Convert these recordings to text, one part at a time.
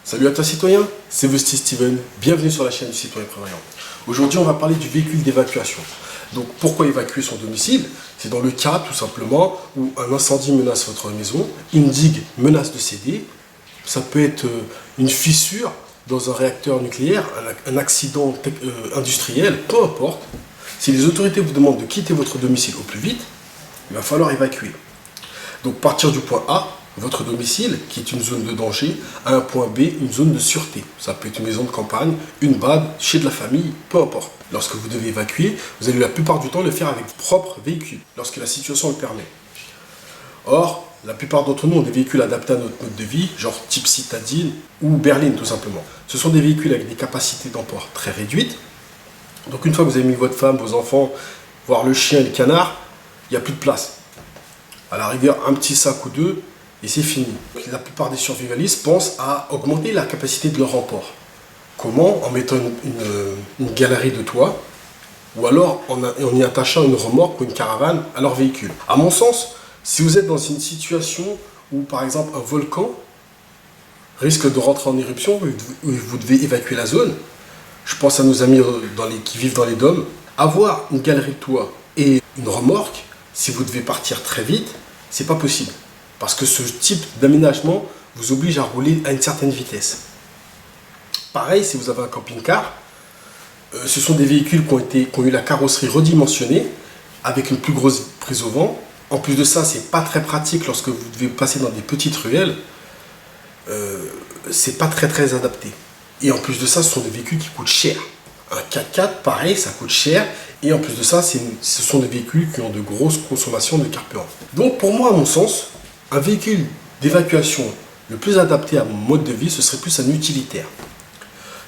Salut à toi citoyen, c'est Vesti Steven, bienvenue sur la chaîne du citoyen prévoyant. Aujourd'hui on va parler du véhicule d'évacuation. Donc pourquoi évacuer son domicile? C'est dans le cas tout simplement où un incendie menace votre maison, une digue menace de céder, ça peut être une fissure dans un réacteur nucléaire, un accident industriel, peu importe. Si les autorités vous demandent de quitter votre domicile au plus vite, il va falloir évacuer. Donc partir du point A, votre domicile, qui est une zone de danger, à un point B, une zone de sûreté. Ça peut être une maison de campagne, une BAD, chez de la famille, peu importe. Lorsque vous devez évacuer, vous allez la plupart du temps le faire avec votre propre véhicule, lorsque la situation le permet. Or, la plupart d'entre nous ont des véhicules adaptés à notre mode de vie, genre type citadine ou berline tout simplement. Ce sont des véhicules avec des capacités d'emport très réduites. Donc une fois que vous avez mis votre femme, vos enfants, voire le chien et le canard, il n'y a plus de place. À la rigueur, un petit sac ou deux, et c'est fini. La plupart des survivalistes pensent à augmenter la capacité de leur emport. Comment? En mettant une galerie de toit, ou alors en y attachant une remorque ou une caravane à leur véhicule. À mon sens, si vous êtes dans une situation où, par exemple, un volcan risque de rentrer en éruption, où vous devez évacuer la zone, je pense à nos amis qui vivent dans les dômes, avoir une galerie de toit et une remorque, si vous devez partir très vite, c'est pas possible. Parce que ce type d'aménagement vous oblige à rouler à une certaine vitesse. Pareil, si vous avez un camping-car, ce sont des véhicules qui ont eu la carrosserie redimensionnée, avec une plus grosse prise au vent. En plus de ça, c'est pas très pratique lorsque vous devez passer dans des petites ruelles. C'est pas très adapté. Et en plus de ça, ce sont des véhicules qui coûtent cher. Un 4x4, pareil, ça coûte cher. Et en plus de ça, ce sont des véhicules qui ont de grosses consommations de carburant. Donc pour moi, à mon sens, un véhicule d'évacuation le plus adapté à mon mode de vie, ce serait plus un utilitaire.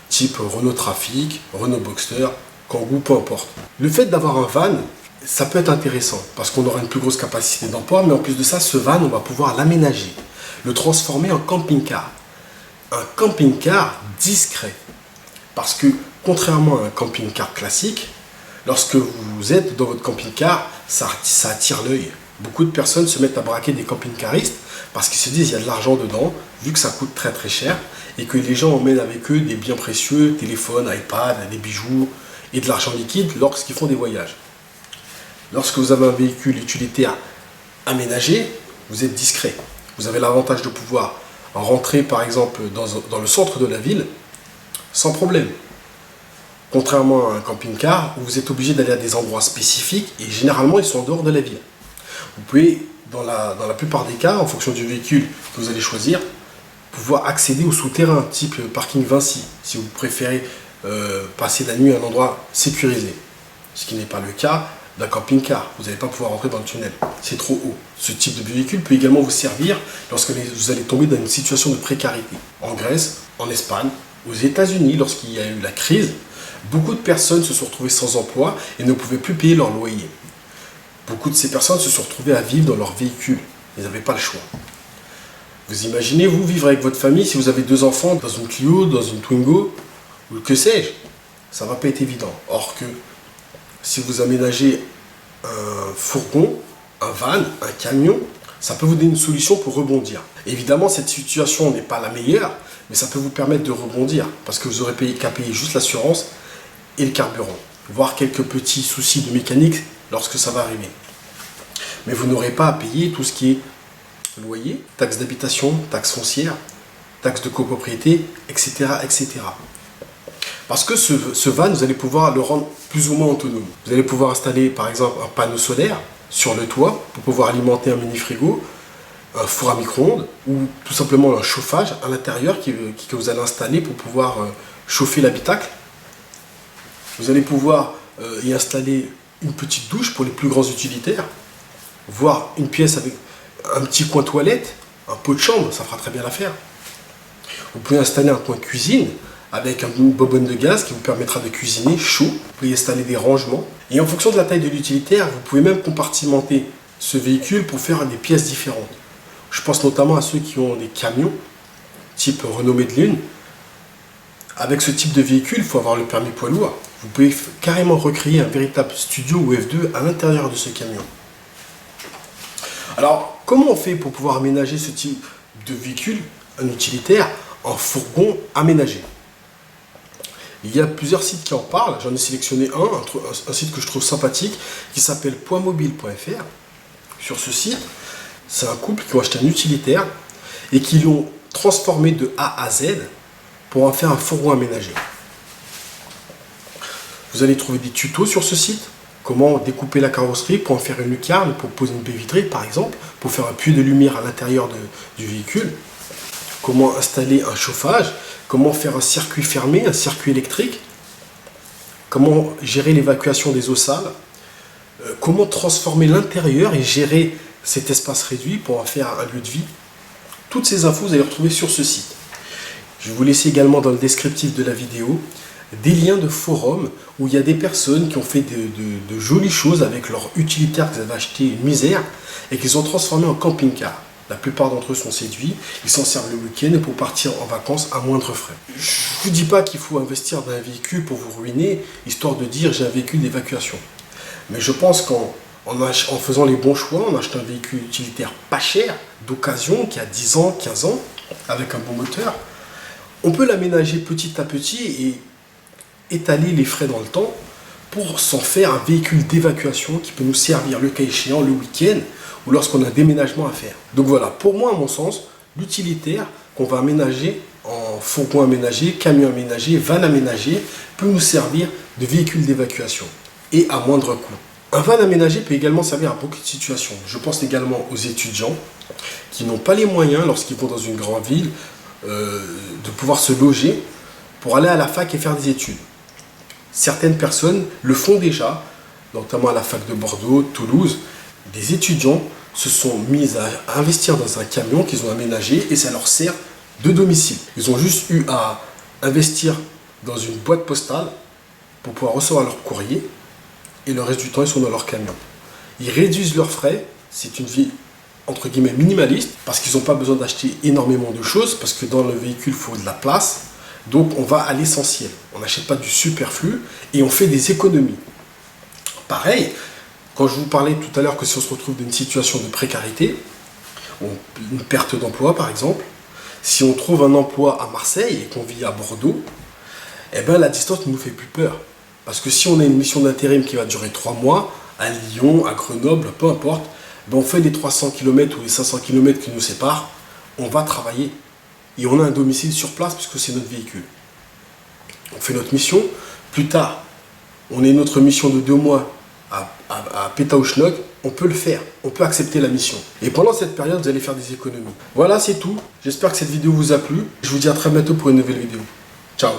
Type Renault Trafic, Renault Boxster, Kangoo, peu importe. Le fait d'avoir un van, ça peut être intéressant parce qu'on aura une plus grosse capacité d'emport, mais en plus de ça, ce van, on va pouvoir l'aménager, le transformer en camping-car. Un camping-car discret. Parce que, contrairement à un camping-car classique, lorsque vous êtes dans votre camping-car, ça attire l'œil. Beaucoup de personnes se mettent à braquer des camping-caristes parce qu'ils se disent qu'il y a de l'argent dedans, vu que ça coûte très cher, et que les gens emmènent avec eux des biens précieux, téléphones, iPad, des bijoux et de l'argent liquide lorsqu'ils font des voyages. Lorsque vous avez un véhicule utilitaire aménagé, vous êtes discret. Vous avez l'avantage de pouvoir rentrer par exemple dans le centre de la ville sans problème. Contrairement à un camping-car où vous êtes obligé d'aller à des endroits spécifiques et généralement ils sont en dehors de la ville. Vous pouvez, dans la plupart des cas, en fonction du véhicule que vous allez choisir, pouvoir accéder au souterrain, type parking Vinci, si vous préférez passer la nuit à un endroit sécurisé. Ce qui n'est pas le cas d'un camping-car. Vous n'allez pas pouvoir rentrer dans le tunnel, c'est trop haut. Ce type de véhicule peut également vous servir lorsque vous allez tomber dans une situation de précarité. En Grèce, en Espagne, aux États-Unis, lorsqu'il y a eu la crise, beaucoup de personnes se sont retrouvées sans emploi et ne pouvaient plus payer leur loyer. Beaucoup de ces personnes se sont retrouvées à vivre dans leur véhicule. Ils n'avaient pas le choix. Vous imaginez, vous, vivre avec votre famille, si vous avez 2 enfants, dans une Clio, dans une Twingo, ou que sais-je, ça ne va pas être évident. Or que, si vous aménagez un fourgon, un van, un camion, ça peut vous donner une solution pour rebondir. Évidemment, cette situation n'est pas la meilleure, mais ça peut vous permettre de rebondir, parce que vous n'aurez qu'à payer juste l'assurance et le carburant, voire quelques petits soucis de mécanique lorsque ça va arriver. Mais vous n'aurez pas à payer tout ce qui est loyer, taxes d'habitation, taxes foncières, taxes de copropriété, etc. Parce que ce van, vous allez pouvoir le rendre plus ou moins autonome. Vous allez pouvoir installer par exemple un panneau solaire sur le toit pour pouvoir alimenter un mini-frigo, un four à micro-ondes ou tout simplement un chauffage à l'intérieur que vous allez installer pour pouvoir chauffer l'habitacle. Vous allez pouvoir y installer une petite douche pour les plus grands utilitaires, voire une pièce avec un petit coin toilette, un pot de chambre, ça fera très bien l'affaire. Vous pouvez installer un coin cuisine avec une bobonne de gaz qui vous permettra de cuisiner chaud. Vous pouvez installer des rangements. Et en fonction de la taille de l'utilitaire, vous pouvez même compartimenter ce véhicule pour faire des pièces différentes. Je pense notamment à ceux qui ont des camions, type Renault Medline. Avec ce type de véhicule, il faut avoir le permis poids lourd. Vous pouvez carrément recréer un véritable studio ou F2 à l'intérieur de ce camion. Alors, comment on fait pour pouvoir aménager ce type de véhicule, un utilitaire, en fourgon aménagé. Il y a plusieurs sites qui en parlent, j'en ai sélectionné un site que je trouve sympathique, qui s'appelle pointmobile.fr. Sur ce site, c'est un couple qui ont acheté un utilitaire et qui l'ont transformé de A à Z pour en faire un fourgon aménagé. Vous allez trouver des tutos sur ce site, comment découper la carrosserie pour en faire une lucarne, pour poser une baie vitrée par exemple, pour faire un puits de lumière à l'intérieur du véhicule, comment installer un chauffage, comment faire un circuit fermé, un circuit électrique, comment gérer l'évacuation des eaux sales, comment transformer l'intérieur et gérer cet espace réduit pour en faire un lieu de vie. Toutes ces infos, vous allez les retrouver sur ce site. Je vais vous laisser également dans le descriptif de la vidéo des liens de forums où il y a des personnes qui ont fait de jolies choses avec leur utilitaire qu'ils avaient acheté une misère et qu'ils ont transformé en camping-car. La plupart d'entre eux sont séduits, ils s'en servent le week-end pour partir en vacances à moindre frais. Je ne vous dis pas qu'il faut investir dans un véhicule pour vous ruiner, histoire de dire j'ai un véhicule d'évacuation. Mais je pense qu'en faisant les bons choix, on achète un véhicule utilitaire pas cher, d'occasion, qui a 10 ans, 15 ans, avec un bon moteur. On peut l'aménager petit à petit et étaler les frais dans le temps pour s'en faire un véhicule d'évacuation qui peut nous servir le cas échéant le week-end ou lorsqu'on a un déménagement à faire. Donc voilà, pour moi, à mon sens, l'utilitaire qu'on va aménager en fourgon aménagé, camion aménagé, van aménagé, peut nous servir de véhicule d'évacuation et à moindre coût. Un van aménagé peut également servir à beaucoup de situations. Je pense également aux étudiants qui n'ont pas les moyens, lorsqu'ils vont dans une grande ville, de pouvoir se loger pour aller à la fac et faire des études. Certaines personnes le font déjà, notamment à la fac de Bordeaux, Toulouse. Des étudiants se sont mis à investir dans un camion qu'ils ont aménagé et ça leur sert de domicile. Ils ont juste eu à investir dans une boîte postale pour pouvoir recevoir leur courrier et le reste du temps ils sont dans leur camion. Ils réduisent leurs frais, c'est une vie entre guillemets minimaliste parce qu'ils n'ont pas besoin d'acheter énormément de choses parce que dans le véhicule il faut de la place. Donc on va à l'essentiel, on n'achète pas du superflu et on fait des économies. Pareil, quand je vous parlais tout à l'heure que si on se retrouve dans une situation de précarité, une perte d'emploi par exemple, si on trouve un emploi à Marseille et qu'on vit à Bordeaux, eh ben la distance ne nous fait plus peur. Parce que si on a une mission d'intérim qui va durer 3 mois, à Lyon, à Grenoble, peu importe, ben on fait les 300 km ou les 500 km qui nous séparent, on va travailler. Et on a un domicile sur place puisque c'est notre véhicule. On fait notre mission. Plus tard, on a une autre mission de 2 mois à Pétaouchnok. On peut le faire. On peut accepter la mission. Et pendant cette période, vous allez faire des économies. Voilà, c'est tout. J'espère que cette vidéo vous a plu. Je vous dis à très bientôt pour une nouvelle vidéo. Ciao.